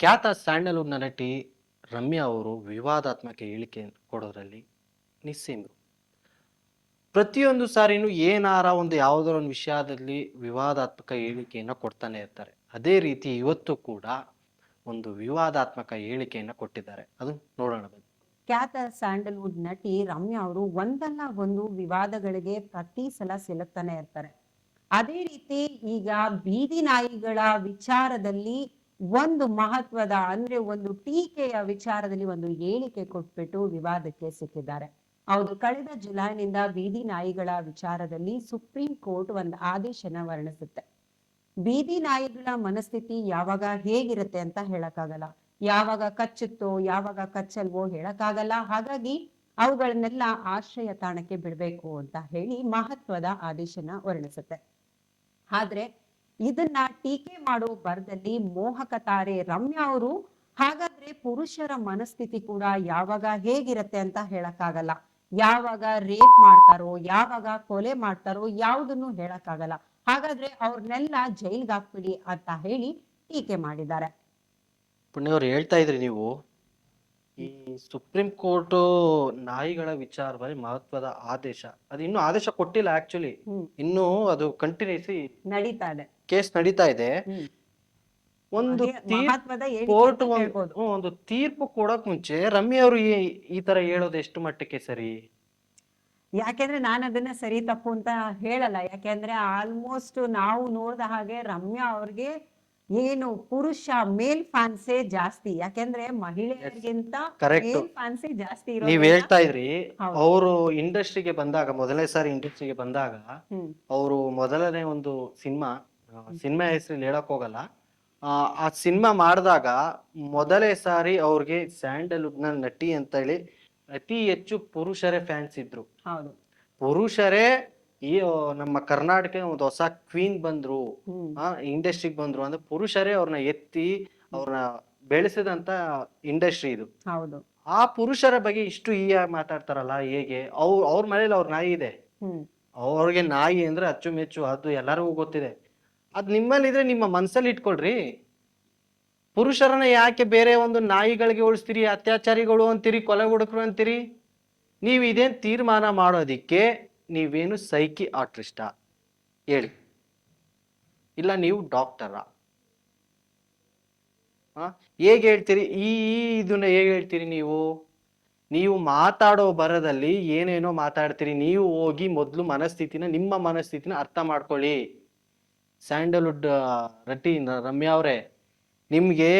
ಖ್ಯಾತ ಸ್ಯಾಂಡಲ್‌ವುಡ್‌ನ ನಟಿ ರಮ್ಯಾ ಅವರು ವಿವಾದಾತ್ಮಕ ಹೇಳಿಕೆ ಕೊಡೋದ್ರಲ್ಲಿ ನಿಸ್ಸೀಮರು. ಪ್ರತಿಯೊಂದು ಸಾರಿನೂ ಏನಾರ ಒಂದು ಯಾವುದೋ ಒಂದು ವಿಷಯದಲ್ಲಿ ವಿವಾದಾತ್ಮಕ ಹೇಳಿಕೆಯನ್ನ ಕೊಡ್ತಾನೆ ಇರ್ತಾರೆ. ಅದೇ ರೀತಿ ಇವತ್ತು ಕೂಡ ಒಂದು ವಿವಾದಾತ್ಮಕ ಹೇಳಿಕೆಯನ್ನ ಕೊಟ್ಟಿದ್ದಾರೆ. ಅದು ನೋಡೋಣ ಬನ್ನಿ. ಖ್ಯಾತ ಸ್ಯಾಂಡಲ್ವುಡ್ ನಟಿ ರಮ್ಯಾ ಅವರು ಒಂದಲ್ಲ ಒಂದು ವಿವಾದಗಳಿಗೆ ಪ್ರತಿ ಸಲ ಸಿಲುಕ್ತಾನೆ ಇರ್ತಾರೆ. ಅದೇ ರೀತಿ ಈಗ ಬೀದಿ ನಾಯಿಗಳ ವಿಚಾರದಲ್ಲಿ ಒಂದು ಮಹತ್ವದ ಅಂದ್ರೆ ಒಂದು ಟೀಕೆಯ ವಿಚಾರದಲ್ಲಿ ಒಂದು ಹೇಳಿಕೆ ಕೊಟ್ಬಿಟ್ಟು ವಿವಾದಕ್ಕೆ ಸಿಕ್ಕಿದ್ದಾರೆ. ಹೌದು, ಕಳೆದ ಜುಲೈನಿಂದ ಬೀದಿ ನಾಯಿಗಳ ವಿಚಾರದಲ್ಲಿ ಸುಪ್ರೀಂ ಕೋರ್ಟ್ ಒಂದು ಆದೇಶನ ಹೊರಡಿಸುತ್ತೆ. ಬೀದಿ ನಾಯಿಗಳ ಮನಸ್ಥಿತಿ ಯಾವಾಗ ಹೇಗಿರುತ್ತೆ ಅಂತ ಹೇಳಕ್ಕಾಗಲ್ಲ. ಯಾವಾಗ ಕಚ್ಚುತ್ತೋ ಯಾವಾಗ ಕಚ್ಚಲ್ವೋ ಹೇಳಕ್ಕಾಗಲ್ಲ. ಹಾಗಾಗಿ ಅವುಗಳನ್ನೆಲ್ಲ ಆಶ್ರಯ ತಾಣಕ್ಕೆ ಬಿಡ್ಬೇಕು ಅಂತ ಹೇಳಿ ಮಹತ್ವದ ಆದೇಶನ ಹೊರಡಿಸುತ್ತೆ. ಆದ್ರೆ ಇದನ್ನ ಟೀಕೆ ಮಾಡೋ ಬರದಲ್ಲಿ ಮೋಹಕ ತಾರೆ ರಮ್ಯಾ ಅವರು ಹಾಗಾದ್ರೆ ಪುರುಷರ ಮನಸ್ಥಿತಿ ಕೂಡ ಯಾವಾಗ ಹೇಗಿರತ್ತೆ ಅಂತ ಹೇಳಕ್ಕಾಗಲ್ಲ. ಯಾವಾಗ ರೇಪ್ ಮಾಡ್ತಾರೋ ಯಾವಾಗ ಕೊಲೆ ಮಾಡ್ತಾರೋ ಯಾವುದನ್ನು ಹೇಳಕ್ಕಾಗಲ್ಲ. ಹಾಗಾದ್ರೆ ಅವ್ರನ್ನೆಲ್ಲ ಜೈಲ್ಗೆ ಹಾಕ್ಬಿಡಿ ಅಂತ ಹೇಳಿ ಟೀಕೆ ಮಾಡಿದ್ದಾರೆ. ಪುಣ್ಯವ್ರು ಹೇಳ್ತಾ ಇದ್ರಿ ನೀವು, ಈ ಸುಪ್ರೀಂ ಕೋರ್ಟ್ ನಾಯಿಗಳ ವಿಚಾರದಲ್ಲಿ ಮಹತ್ವದ ಆದೇಶ, ಅದು ಇನ್ನೂ ಆದೇಶ ಕೊಟ್ಟಿಲ್ಲ ಆಕ್ಚುಲಿ. ಇನ್ನೂ ಅದು ಕಂಟಿನ್ಯೂಸಿ ನಡೀತಾ ಇದೆ, ಕೇಸ್ ನಡೀತಾ ಇದೆ. ಒಂದು ಮಹತ್ವದ ಕೋರ್ಟ್ ಒಂದು ತೀರ್ಪು ಕೊಡಕ್ ಮುಂಚೆ ರಮ್ಯಾ ಅವರು ಈ ತರ ಹೇಳೋದು ಎಷ್ಟು ಮಟ್ಟಕ್ಕೆ ಸರಿ? ಯಾಕೆಂದ್ರೆ ನಾನು ಅದನ್ನ ಸರಿ ತಪ್ಪು ಅಂತ ಹೇಳಲ್ಲ. ಯಾಕೆಂದ್ರೆ ಆಲ್ಮೋಸ್ಟ್ ನಾವು ನೋಡಿದ ಹಾಗೆ ರಮ್ಯಾ ಅವ್ರಿಗೆ ಏನು ಪುರುಷ ಮೇಲ್ ಫ್ಯಾನ್ಸೇ ಜಾಸ್ತಿ. ಯಾಕೆಂದ್ರೆ ಮಹಿಳೆಯರಿಗಿಂತ ಮೇಲ್ ಫ್ಯಾನ್ಸೇ ಜಾಸ್ತಿ ಇರೋ. ನೀವ್ ಹೇಳ್ತಾ ಇದ್ರಿ ಅವರು ಇಂಡಸ್ಟ್ರಿಗೆ ಬಂದಾಗ, ಮೊದಲನೇ ಸಾರಿ ಇಂಡಸ್ಟ್ರಿಗೆ ಬಂದಾಗ ಅವರು ಮೊದಲನೇ ಒಂದು ಸಿನಿಮಾ ಹೆಸರಲ್ಲಿ ಹೇಳಕ್ ಹೋಗಲ್ಲ, ಆ ಸಿನಿಮಾ ಮಾಡಿದಾಗ ಮೊದಲೇ ಸಾರಿ ಅವ್ರಿಗೆ ಸ್ಯಾಂಡಲ್ವುಡ್ ನ ನಟಿ ಅಂತ ಹೇಳಿ ಅತಿ ಹೆಚ್ಚು ಪುರುಷರೇ ಫ್ಯಾನ್ಸ್ ಇದ್ರು. ಪುರುಷರೇ ಈ ನಮ್ಮ ಕರ್ನಾಟಕ ಒಂದು ಹೊಸ ಕ್ವೀನ್ ಬಂದ್ರು, ಇಂಡಸ್ಟ್ರಿಗೆ ಬಂದ್ರು ಅಂದ್ರೆ ಪುರುಷರೇ ಅವ್ರನ್ನ ಎತ್ತಿ ಅವ್ರನ್ನ ಬೆಳೆಸಿದಂತ ಇಂಡಸ್ಟ್ರಿ ಇದು. ಆ ಪುರುಷರ ಬಗ್ಗೆ ಇಷ್ಟು ಮಾತಾಡ್ತಾರಲ್ಲ, ಹೇಗೆ? ಅವ್ರ ಮನೇಲಿ ಅವ್ರ ನಾಯಿ ಇದೆ, ಅವ್ರಿಗೆ ನಾಯಿ ಅಂದ್ರೆ ಅಚ್ಚುಮೆಚ್ಚು, ಅದು ಎಲ್ಲರಿಗೂ ಗೊತ್ತಿದೆ. ಅದ್ ನಿಮ್ಮಲ್ಲಿದ್ರೆ ನಿಮ್ಮ ಮನ್ಸಲ್ಲಿ ಇಟ್ಕೊಳ್ರಿ. ಪುರುಷರನ್ನ ಯಾಕೆ ಬೇರೆ ಒಂದು ನಾಯಿಗಳಿಗೆ ಉಳಿಸ್ತೀರಿ, ಅತ್ಯಾಚಾರಿಗಳು ಅಂತೀರಿ, ಕೊಲೆ ಹುಡುಕರು ಅಂತೀರಿ? ನೀವು ಇದೇನ್ ತೀರ್ಮಾನ ಮಾಡೋದಿಕ್ಕೆ ನೀವೇನು ಸೈಕಿ ಆರ್ಟಿಸ್ಟಾ ಹೇಳಿ, ಇಲ್ಲ ನೀವು ಡಾಕ್ಟರಾ? ಹೇಗೆ ಹೇಳ್ತೀರಿ ಇದನ್ನ ಹೇಗೆ ಹೇಳ್ತೀರಿ ನೀವು ಮಾತಾಡೋ ಬರದಲ್ಲಿ ಏನೇನೋ ಮಾತಾಡ್ತೀರಿ. ನೀವು ಹೋಗಿ ಮೊದ್ಲು ನಿಮ್ಮ ಮನಸ್ಥಿತಿನ ಅರ್ಥ ಮಾಡ್ಕೊಳ್ಳಿ. ಸ್ಯಾಂಡಲ್ವುಡ್ ನಟಿ ರಮ್ಯಾ ಅವರೇ, ನಿಮ್ಗೆ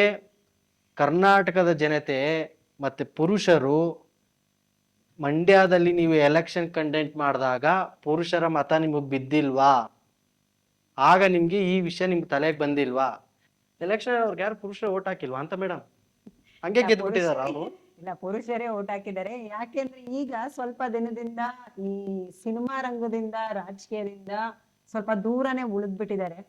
ಕರ್ನಾಟಕದ ಜನತೆ ಮತ್ತೆ ಪುರುಷರು ಮಂಡ್ಯದಲ್ಲಿ ನೀವು ಎಲೆಕ್ಷನ್ ಕಂಡಕ್ಟ್ ಮಾಡಿದಾಗ ಪುರುಷರ ಮತ ನಿಮಗ್ ಬಿದ್ದಿಲ್ವಾ? ಆಗ ನಿಮ್ಗೆ ಈ ವಿಷಯ ನಿಮ್ಗೆ ತಲೆಗೆ ಬಂದಿಲ್ವಾ? ಎಲೆಕ್ಷನ್ ಅವ್ರಿಗೆ ಯಾರು ಪುರುಷರು ಓಟ್ ಹಾಕಿಲ್ವಾ ಅಂತ ಮೇಡಮ್? ಹಂಗೆ ಗೆದ್ಬಿಟ್ಟಿದಾರ ಅವರು? ಇಲ್ಲ, ಪುರುಷರೇ ಓಟ್ ಹಾಕಿದ್ದಾರೆ. ಯಾಕೆಂದ್ರೆ ಈಗ ಸ್ವಲ್ಪ ದಿನದಿಂದ ಈ ಸಿನಿಮಾ ರಂಗದಿಂದ ರಾಜಕೀಯದಿಂದ ಸ್ವಲ್ಪ ದೂರನೇ ಉಳಿದ್ಬಿಟ್ಟಿದ್ದಾರೆ.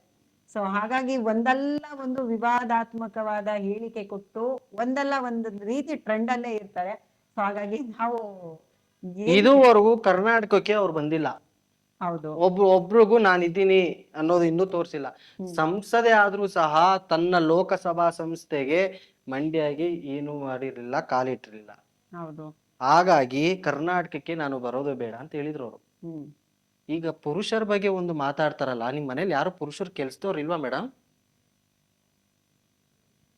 ಸೊ ಹಾಗಾಗಿ ಒಂದಲ್ಲ ಒಂದು ವಿವಾದಾತ್ಮಕವಾದ ಹೇಳಿಕೆ ಕೊಟ್ಟು ಒಂದಲ್ಲ ಒಂದು ರೀತಿ ಟ್ರೆಂಡ್ ಅಲ್ಲೇ ಇರ್ತಾರೆ. ಸೊ ಹಾಗಾಗಿ ನಾವು ಇದುವರೆಗೂ ಕರ್ನಾಟಕಕ್ಕೆ ಅವ್ರು ಬಂದಿಲ್ಲ. ಹೌದು, ಒಬ್ರಿಗೂ ನಾನಿದ್ದೀನಿ ಅನ್ನೋದು ಇನ್ನೂ ತೋರಿಸಿಲ್ಲ. ಸಂಸದೆ ಆದ್ರೂ ಸಹ ತನ್ನ ಲೋಕಸಭಾ ಸಂಸ್ಥೆಗೆ ಮಂಡ್ಯಗೆ ಏನು ಮಾಡಿರ್ಲಿಲ್ಲ, ಕಾಲಿಟ್ಟಿರ್ಲಿಲ್ಲ. ಹಾಗಾಗಿ ಕರ್ನಾಟಕಕ್ಕೆ ನಾನು ಬರೋದು ಬೇಡ ಅಂತ ಹೇಳಿದ್ರು ಅವರು. ಈಗ ಪುರುಷರ ಬಗ್ಗೆ ಒಂದು ಮಾತಾಡ್ತಾರಲ್ಲ, ನಿಮ್ ಮನೇಲಿ ಯಾರು ಪುರುಷರು ಕೆಲ್ಸದವ್ರು ಇಲ್ವಾ ಮೇಡಮ್?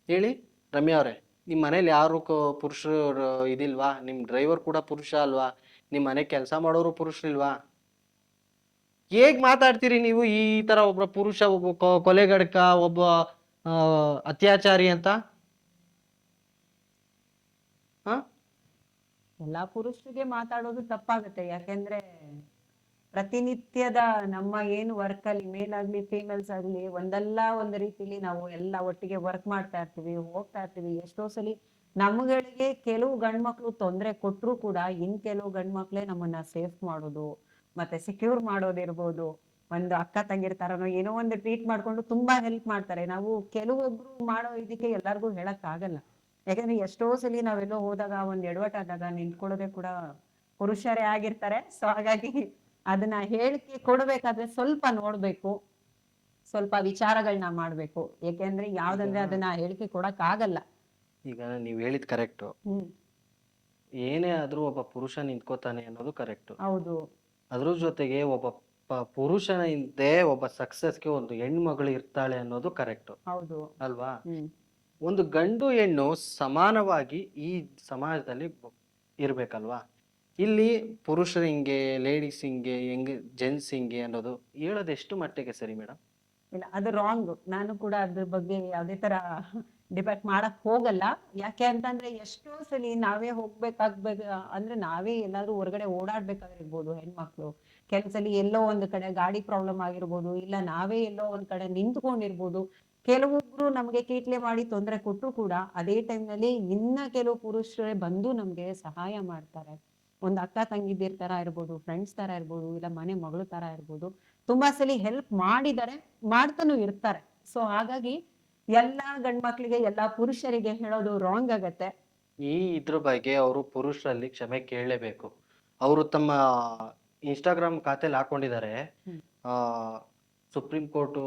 ಹೇಳಿ ರಮ್ಯಾ ಅವ್ರೆ, ನಿಮ್ ಮನೇಲಿ ಯಾರು ಪುರುಷರು ಇದಿಲ್ವಾ? ನಿಮ್ ಡ್ರೈವರ್ ಕೂಡ ಪುರುಷ ಅಲ್ವಾ? ನಿಮ್ ಮನೆ ಕೆಲಸ ಮಾಡೋರು ಪುರುಷರಿಲ್ವಾ? ಹೇಗ್ ಮಾತಾಡ್ತೀರಿ ನೀವು ಈ ತರ ಒಬ್ಬ ಪುರುಷ, ಒಬ್ಬ ಕೊಲೆಗಡಕ, ಒಬ್ಬ ಅತ್ಯಾಚಾರಿ ಅಂತ? ಎಲ್ಲಾ ಪುರುಷರಿಗೆ ಮಾತಾಡೋದು ತಪ್ಪಾಗುತ್ತೆ. ಯಾಕೆಂದ್ರೆ ಪ್ರತಿನಿತ್ಯದ ನಮ್ಮ ಏನು ವರ್ಕ್ ಅಲ್ಲಿ ಮೇಲ್ ಆಗ್ಲಿ ಫೀಮೇಲ್ಸ್ ಆಗ್ಲಿ ಒಂದಲ್ಲ ಒಂದು ರೀತಿಲಿ ನಾವು ಎಲ್ಲ ಒಟ್ಟಿಗೆ ವರ್ಕ್ ಮಾಡ್ತಾ ಇರ್ತೀವಿ, ಹೋಗ್ತಾ ಇರ್ತೀವಿ. ಎಷ್ಟೋ ಸಲಿ ನಮ್ಗಳಿಗೆ ಕೆಲವು ಗಂಡ್ಮಕ್ಳು ತೊಂದರೆ ಕೊಟ್ರು ಕೂಡ ಇನ್ ಕೆಲವು ಗಂಡ್ಮಕ್ಳೇ ನಮ್ಮನ್ನ ಸೇಫ್ ಮಾಡೋದು ಮತ್ತೆ ಸೆಕ್ಯೂರ್ ಮಾಡೋದಿರ್ಬೋದು. ಒಂದು ಅಕ್ಕ ತಂಗಿರ್ತಾರನೋ ಏನೋ ಒಂದು ಟ್ರೀಟ್ ಮಾಡ್ಕೊಂಡು ತುಂಬಾ ಹೆಲ್ಪ್ ಮಾಡ್ತಾರೆ. ನಾವು ಕೆಲವೊಬ್ರು ಮಾಡೋ ಇದಕ್ಕೆ ಎಲ್ಲಾರ್ಗು ಹೇಳಕ್ ಆಗಲ್ಲ. ಯಾಕಂದ್ರೆ ಎಷ್ಟೋ ಸಲಿ ನಾವೆಲ್ಲೋ ಹೋದಾಗ ಒಂದ್ ಎಡವಟ್ಟಾದಾಗ ನಿಂತ್ಕೊಳ್ಳೋದೇ ಕೂಡ ಪುರುಷರೇ ಆಗಿರ್ತಾರೆ. ಸೊ ಹಾಗಾಗಿ ಅದನ್ನ ಹೇಳಿಕೆ ಕೊಡ್ಬೇಕಾದ್ರೆ ಸ್ವಲ್ಪ ನೋಡ್ಬೇಕು. ಸ್ವಲ್ಪ ವಿಚಾರಗಳನ್ನ ಮಾಡ್ಬೇಕು. ಯಾಕೆಂದ್ರೆ ಯಾವ್ದಂದ್ರೆ ಅದನ್ನ ಹೇಳಿಕೆ ಕೊಡಕ್ ಆಗಲ್ಲ. ಈಗ ನೀವ್ ಹೇಳಿದ್ ಕರೆಕ್ಟ್. ಹ್ಮ್ ಏನೇ ಆದ್ರೂ ಒಬ್ಬ ಪುರುಷ ನಿಂತ್ಕೋತಾನೆ ಅನ್ನೋದು ಕರೆಕ್ಟ್. ಹೌದು ಅದ್ರ ಜೊತೆಗೆ ಒಬ್ಬ ಪುರುಷನ ಹಿಂದೆ ಒಬ್ಬ ಸಕ್ಸಸ್ಗೆ ಒಂದು ಹೆಣ್ಮಗಳು ಇರ್ತಾಳೆ ಅನ್ನೋದು ಕರೆಕ್ಟ್ ಹೌದು. ಅಲ್ವಾ? ಹ್ಮ್ ಒಂದು ಗಂಡು ಹೆಣ್ಣು ಸಮಾನವಾಗಿ ಈ ಸಮಾಜದಲ್ಲಿ ಇರ್ಬೇಕಲ್ವಾ? ಇಲ್ಲಿ ಪುರುಷರು ಹಿಂಗೆ, ಲೇಡೀಸ್ ಹಿಂಗೆ, ಹೆಂಗೆ, ಜೆಂಟ್ಸ್ ಹಿಂಗೆ ಅನ್ನೋದು ಹೇಳೋದು ಎಷ್ಟು ಮಟ್ಟಿಗೆ ಸರಿ ಮೇಡಮ್? ಇಲ್ಲ, ಅದು ರಾಂಗ್. ನಾನು ಕೂಡ ಅದ್ರ ಬಗ್ಗೆ ಯಾವ್ದೇ ತರ ಡಿಬೇಟ್ ಮಾಡಕ್ ಹೋಗಲ್ಲ. ಯಾಕೆ ಅಂತಂದ್ರೆ ಎಷ್ಟೋ ಸಲಿ ನಾವೇ ಹೋಗ್ಬೇಕಾಗ್ಬೇಕು, ಅಂದ್ರೆ ನಾವೇ ಎಲ್ಲಾದ್ರೂ ಹೊರಗಡೆ ಓಡಾಡ್ಬೇಕಾಗಿರ್ಬೋದು ಹೆಣ್ಮಕ್ಳು. ಕೆಲಸಲಿ ಎಲ್ಲೋ ಒಂದ್ ಕಡೆ ಗಾಡಿ ಪ್ರಾಬ್ಲಮ್ ಆಗಿರ್ಬೋದು, ಇಲ್ಲ ನಾವೇ ಎಲ್ಲೋ ಒಂದ್ ಕಡೆ ನಿಂತ್ಕೊಂಡಿರ್ಬೋದು. ಕೆಲವೊಬ್ರು ನಮ್ಗೆ ಕೀಟ್ಲೆ ಮಾಡಿ ತೊಂದರೆ ಕೊಟ್ಟರು ಕೂಡ ಅದೇ ಟೈಮ್ನಲ್ಲಿ ಇನ್ನ ಕೆಲವು ಪುರುಷರೇ ಬಂದು ನಮ್ಗೆ ಸಹಾಯ ಮಾಡ್ತಾರೆ. ಒಂದ್ ಅಕ್ಕ ತಂಗಿದಿರ್ ತರ ಇರ್ಬೋದು, ಫ್ರೆಂಡ್ಸ್ ತರ ಇರ್ಬೋದು, ಇಲ್ಲ ಮನೆ ಮಗಳು ತರ ಇರ್ಬೋದು. ತುಂಬಾ ಸಲಿ ಹೆಲ್ಪ್ ಮಾಡಿದ್ದಾರೆ, ಮಾಡ್ತಾನೂ ಇರ್ತಾರೆ. ಸೊ ಹಾಗಾಗಿ ಎಲ್ಲಾ ಗಂಡ್ಮಕ್ಳಿಗೆ, ಎಲ್ಲಾ ಪುರುಷರಿಗೆ ಹೇಳೋದು ರಾಂಗ್ ಆಗತ್ತೆ. ಇದ್ರ ಬಗ್ಗೆ ಅವರು ಪುರುಷರಲ್ಲಿ ಕ್ಷಮೆ ಕೇಳಲೇಬೇಕು. ಅವರು ತಮ್ಮ ಇನ್ಸ್ಟಾಗ್ರಾಮ್ ಖಾತೆಲಿ ಹಾಕೊಂಡಿದ್ದಾರೆ, ಆ ಸುಪ್ರೀಂ ಕೋರ್ಟ್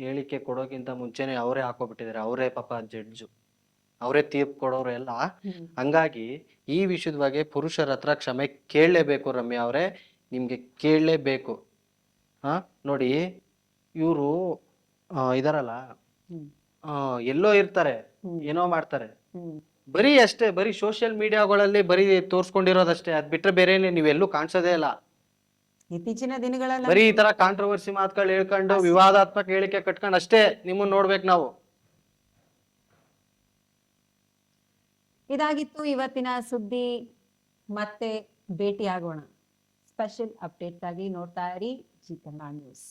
ಹೇಳಿಕೆ ಕೊಡೋಕ್ಕಿಂತ ಮುಂಚೆನೆ ಅವರೇ ಹಾಕೋಬಿಟ್ಟಿದ್ದಾರೆ. ಅವರೇ ಪಾಪ ಜಡ್ಜು, ಅವರೇ ತೀರ್ಪು ಕೊಡೋರು ಎಲ್ಲ. ಹಂಗಾಗಿ ಈ ವಿಷಯದ ಬಗ್ಗೆ ಪುರುಷರ ಹತ್ರ ಕ್ಷಮೆ ಕೇಳಲೇಬೇಕು. ರಮ್ಯಾ ಅವರೇ, ನಿಮ್ಗೆ ಕೇಳಲೇಬೇಕು. ನೋಡಿ, ಇವರು ಇದಾರಲ್ಲ, ಎಲ್ಲೋ ಇರ್ತಾರೆ, ಏನೋ ಮಾಡ್ತಾರೆ, ಬರೀ ಅಷ್ಟೇ, ಬರೀ ಸೋಷಿಯಲ್ ಮೀಡಿಯಾಗಳಲ್ಲಿ ಬರೀ ತೋರ್ಸ್ಕೊಂಡಿರೋದಷ್ಟೇ. ಅದ್ ಬಿಟ್ರೆ ಬೇರೆ ನೀವೆಲ್ಲೂ ಕಾಣಿಸೋದೇ ಇಲ್ಲ. ಇತ್ತೀಚಿನ ದಿನಗಳಲ್ಲಿ ಬರೀ ಈ ತರ ಕಾಂಟ್ರವರ್ಸಿ ಮಾತುಗಳು ಹೇಳ್ಕೊಂಡು, ವಿವಾದಾತ್ಮಕ ಹೇಳಿಕೆ ಕಟ್ಕೊಂಡು ಅಷ್ಟೇ ನಿಮ್ಮನ್ನ ನೋಡ್ಬೇಕು ನಾವು. ಇದಾಗಿತ್ತು ಇವತ್ತಿನ ಸುದ್ದಿ. ಮತ್ತೆ ಭೇಟಿ ಆಗೋಣ. ಸ್ಪೆಷಲ್ ಅಪ್ಡೇಟ್ ಆಗಿ ನೋಡ್ತಾ ಇರಿ ಜಿ ಕನ್ನಡ ನ್ಯೂಸ್.